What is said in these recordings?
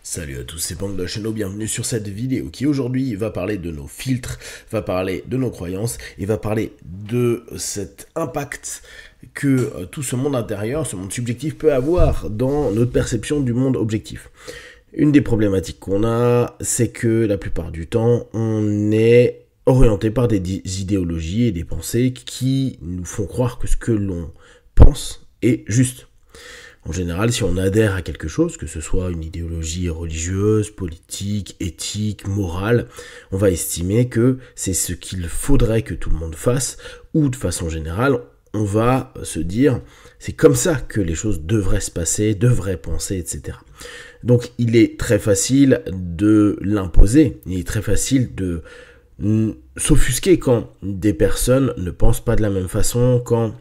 Salut à tous, c'est Pangdosh, bienvenue sur cette vidéo qui aujourd'hui va parler de nos filtres, va parler de nos croyances et va parler de cet impact que tout ce monde intérieur, ce monde subjectif peut avoir dans notre perception du monde objectif. Une des problématiques qu'on a, c'est que la plupart du temps, on est orienté par des idéologies et des pensées qui nous font croire que ce que l'on pense est juste. En général, si on adhère à quelque chose, que ce soit une idéologie religieuse, politique, éthique, morale, on va estimer que c'est ce qu'il faudrait que tout le monde fasse, ou de façon générale, on va se dire, c'est comme ça que les choses devraient se passer, devraient penser, etc. Donc il est très facile de l'imposer, il est très facile de s'offusquer quand des personnes ne pensent pas de la même façon, quand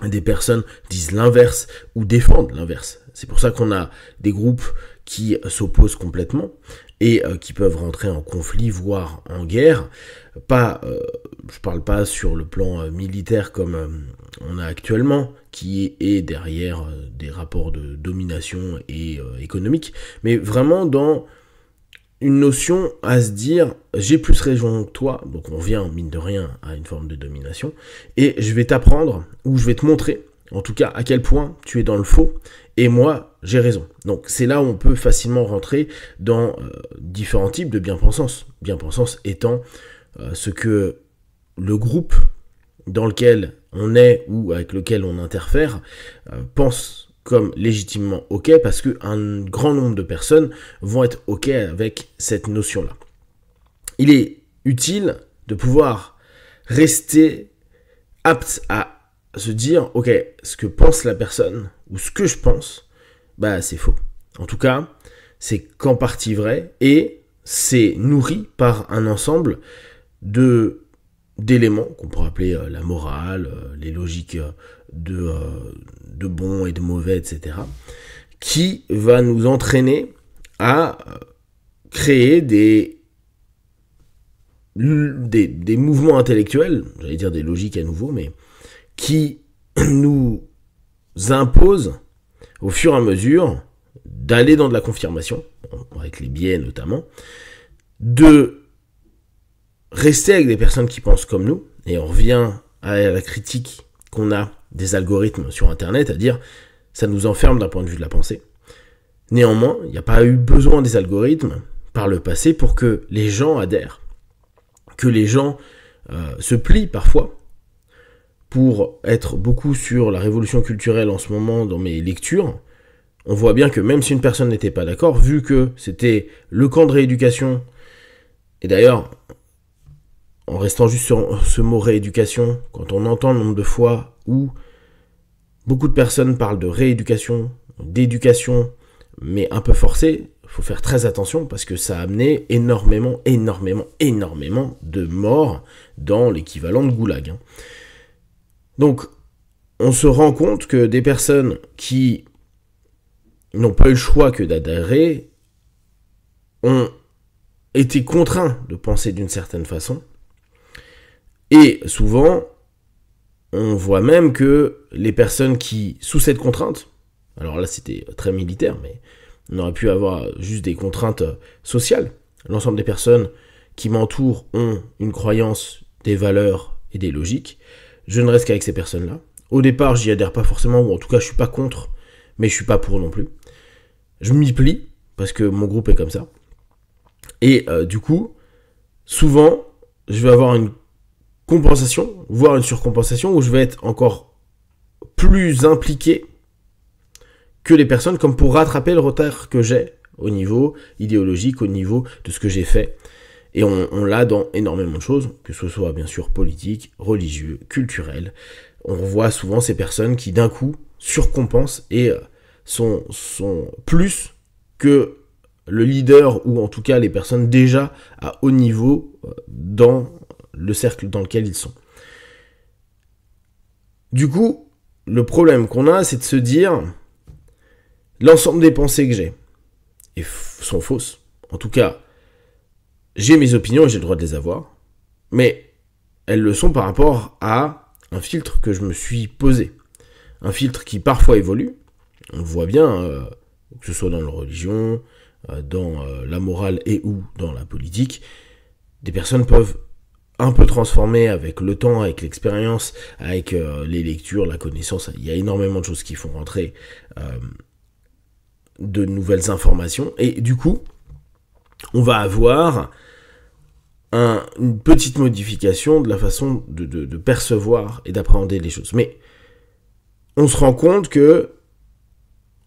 des personnes disent l'inverse ou défendent l'inverse. C'est pour ça qu'on a des groupes qui s'opposent complètement et qui peuvent rentrer en conflit, voire en guerre. Je parle pas sur le plan militaire comme on a actuellement, qui est derrière des rapports de domination et économique, mais vraiment dans une notion à se dire j'ai plus raison que toi, donc on vient mine de rien à une forme de domination, et je vais t'apprendre, ou je vais te montrer, en tout cas à quel point tu es dans le faux, et moi j'ai raison. Donc c'est là où on peut facilement rentrer dans différents types de bien-pensance. Bien-pensance étant ce que le groupe dans lequel on est ou avec lequel on interfère pense comme légitimement ok, parce qu'un grand nombre de personnes vont être ok avec cette notion-là. Il est utile de pouvoir rester apte à se dire, ok, ce que pense la personne, ou ce que je pense, bah c'est faux. En tout cas, c'est qu'en partie vrai, et c'est nourri par un ensemble d'éléments qu'on pourrait appeler la morale, les logiques de bon et de mauvais, etc., qui va nous entraîner à créer des mouvements intellectuels, j'allais dire des logiques à nouveau, mais qui nous imposent au fur et à mesure d'aller dans de la confirmation, avec les biais notamment, de rester avec des personnes qui pensent comme nous, et on revient à la critique qu'on a des algorithmes sur Internet, à dire ça nous enferme d'un point de vue de la pensée. Néanmoins, il n'y a pas eu besoin des algorithmes par le passé pour que les gens adhèrent, que les gens se plient parfois. Pour être beaucoup sur la révolution culturelle en ce moment dans mes lectures, on voit bien que même si une personne n'était pas d'accord, vu que c'était le camp de rééducation, et d'ailleurs, en restant juste sur ce mot rééducation, quand on entend le nombre de fois où beaucoup de personnes parlent de rééducation, d'éducation, mais un peu forcée, il faut faire très attention parce que ça a amené énormément de morts dans l'équivalent de goulag. Donc, on se rend compte que des personnes qui n'ont pas eu le choix que d'adhérer ont été contraints de penser d'une certaine façon. Et souvent, on voit même que les personnes qui, sous cette contrainte, alors là c'était très militaire, mais on aurait pu avoir juste des contraintes sociales. L'ensemble des personnes qui m'entourent ont une croyance, des valeurs et des logiques. Je ne reste qu'avec ces personnes-là. Au départ, j'y adhère pas forcément, ou en tout cas je suis pas contre, mais je suis pas pour non plus. Je m'y plie, parce que mon groupe est comme ça. Et du coup, souvent, je vais avoir une compensation, voire une surcompensation, où je vais être encore plus impliqué que les personnes, comme pour rattraper le retard que j'ai au niveau idéologique, au niveau de ce que j'ai fait. Et on l'a dans énormément de choses, que ce soit bien sûr politique, religieux, culturel. On voit souvent ces personnes qui d'un coup surcompensent et sont plus que le leader, ou en tout cas les personnes déjà à haut niveau dans le cercle dans lequel ils sont. Du coup, le problème qu'on a, c'est de se dire l'ensemble des pensées que j'ai sont fausses. En tout cas, j'ai mes opinions et j'ai le droit de les avoir, mais elles le sont par rapport à un filtre que je me suis posé. Un filtre qui parfois évolue. On le voit bien, que ce soit dans la religion, dans la morale et ou dans la politique, des personnes peuvent un peu transformer avec le temps, avec l'expérience, avec les lectures, la connaissance. Il y a énormément de choses qui font rentrer de nouvelles informations. Et du coup, on va avoir une petite modification de la façon de percevoir et d'appréhender les choses. Mais on se rend compte que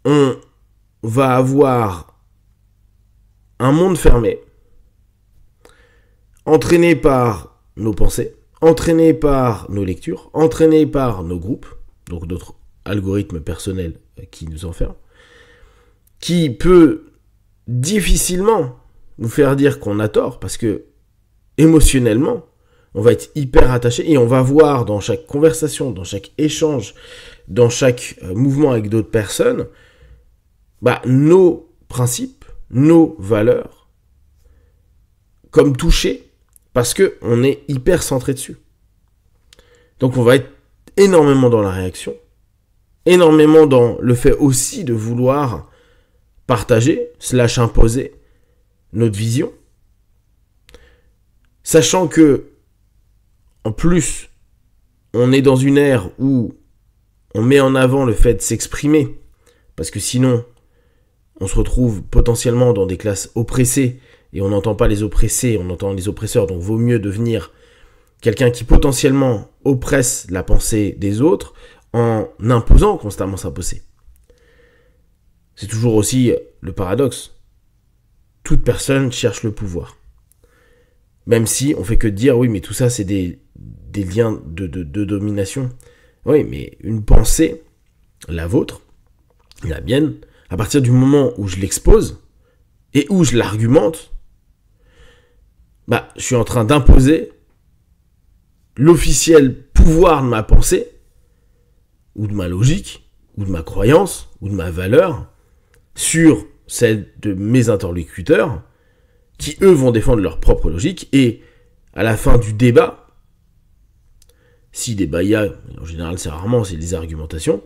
on va avoir un monde fermé, entraîné par nos pensées, entraîné par nos lectures, entraîné par nos groupes, donc notre algorithme personnel qui nous enferme, qui peut difficilement nous faire dire qu'on a tort, parce que émotionnellement, on va être hyper attaché et on va voir dans chaque conversation, dans chaque échange, dans chaque mouvement avec d'autres personnes, nos principes, nos valeurs, comme touchés, parce qu'on est hyper centré dessus. Donc on va être énormément dans la réaction, énormément dans le fait aussi de vouloir partager, / imposer notre vision, sachant que, en plus, on est dans une ère où on met en avant le fait de s'exprimer, parce que sinon, on se retrouve potentiellement dans des classes oppressées, et on n'entend pas les oppressés, on entend les oppresseurs, donc vaut mieux devenir quelqu'un qui potentiellement oppresse la pensée des autres en imposant constamment sa pensée. C'est toujours aussi le paradoxe. Toute personne cherche le pouvoir. Même si on fait que dire, oui, mais tout ça, c'est des liens de domination. Oui, mais une pensée, la vôtre, la mienne, à partir du moment où je l'expose et où je l'argumente, je suis en train d'imposer l'officiel pouvoir de ma pensée, ou de ma logique, ou de ma croyance, ou de ma valeur, sur celle de mes interlocuteurs, qui eux vont défendre leur propre logique, et à la fin du débat, si débat il y a, en général c'est des argumentations,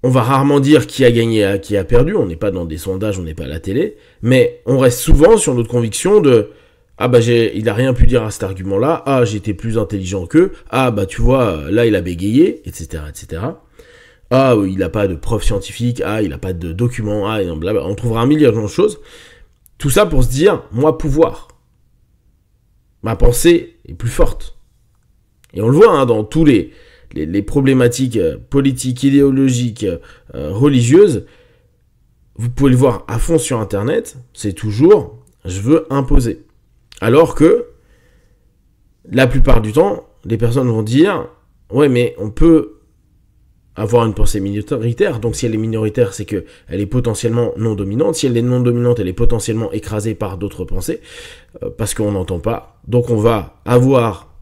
on va rarement dire qui a gagné, qui a perdu, on n'est pas dans des sondages, on n'est pas à la télé, mais on reste souvent sur notre conviction de il a rien pu dire à cet argument-là, j'étais plus intelligent qu'eux, tu vois, là il a bégayé, etc., etc. Il n'a pas de preuves scientifiques, il n'a pas de documents, on trouvera un milliard de choses. Tout ça pour se dire, moi, pouvoir. Ma pensée est plus forte. Et on le voit dans tous les problématiques politiques, idéologiques, religieuses. Vous pouvez le voir à fond sur Internet, c'est toujours, je veux imposer. Alors que, la plupart du temps, les personnes vont dire, ouais, mais on peut avoir une pensée minoritaire, donc si elle est minoritaire, c'est qu'elle est potentiellement non dominante, si elle est non dominante, elle est potentiellement écrasée par d'autres pensées, parce qu'on n'entend pas, donc on va avoir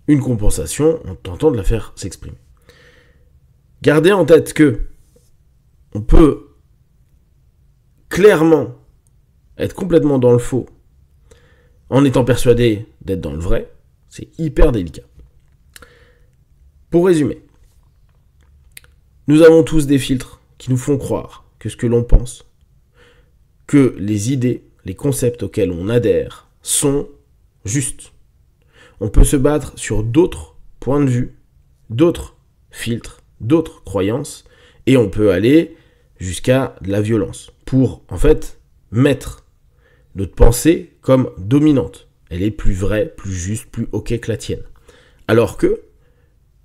une compensation en tentant de la faire s'exprimer. Gardez en tête que on peut clairement être complètement dans le faux en étant persuadé d'être dans le vrai, c'est hyper délicat. Pour résumer, nous avons tous des filtres qui nous font croire que ce que l'on pense, que les idées, les concepts auxquels on adhère sont justes. On peut se battre sur d'autres points de vue, d'autres filtres, d'autres croyances, et on peut aller jusqu'à de la violence pour, en fait, mettre notre pensée comme dominante. Elle est plus vraie, plus juste, plus ok que la tienne. Alors que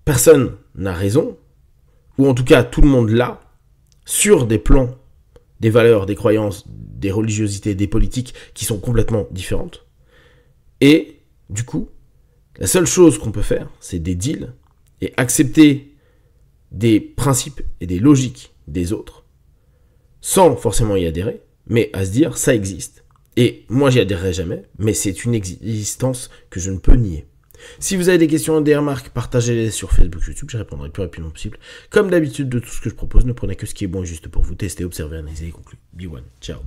personne n'a raison, ou en tout cas tout le monde l'a, sur des plans, des valeurs, des croyances, des religiosités, des politiques qui sont complètement différentes. Et du coup, la seule chose qu'on peut faire, c'est des deals et accepter des principes et des logiques des autres, sans forcément y adhérer, mais à se dire ça existe. Et moi j'y adhérerai jamais, mais c'est une existence que je ne peux nier. Si vous avez des questions, des remarques, partagez-les sur Facebook, YouTube, je répondrai le plus rapidement possible. Comme d'habitude, de tout ce que je propose, ne prenez que ce qui est bon et juste pour vous. Testez, observez, analysez et concluez. Be one. Ciao.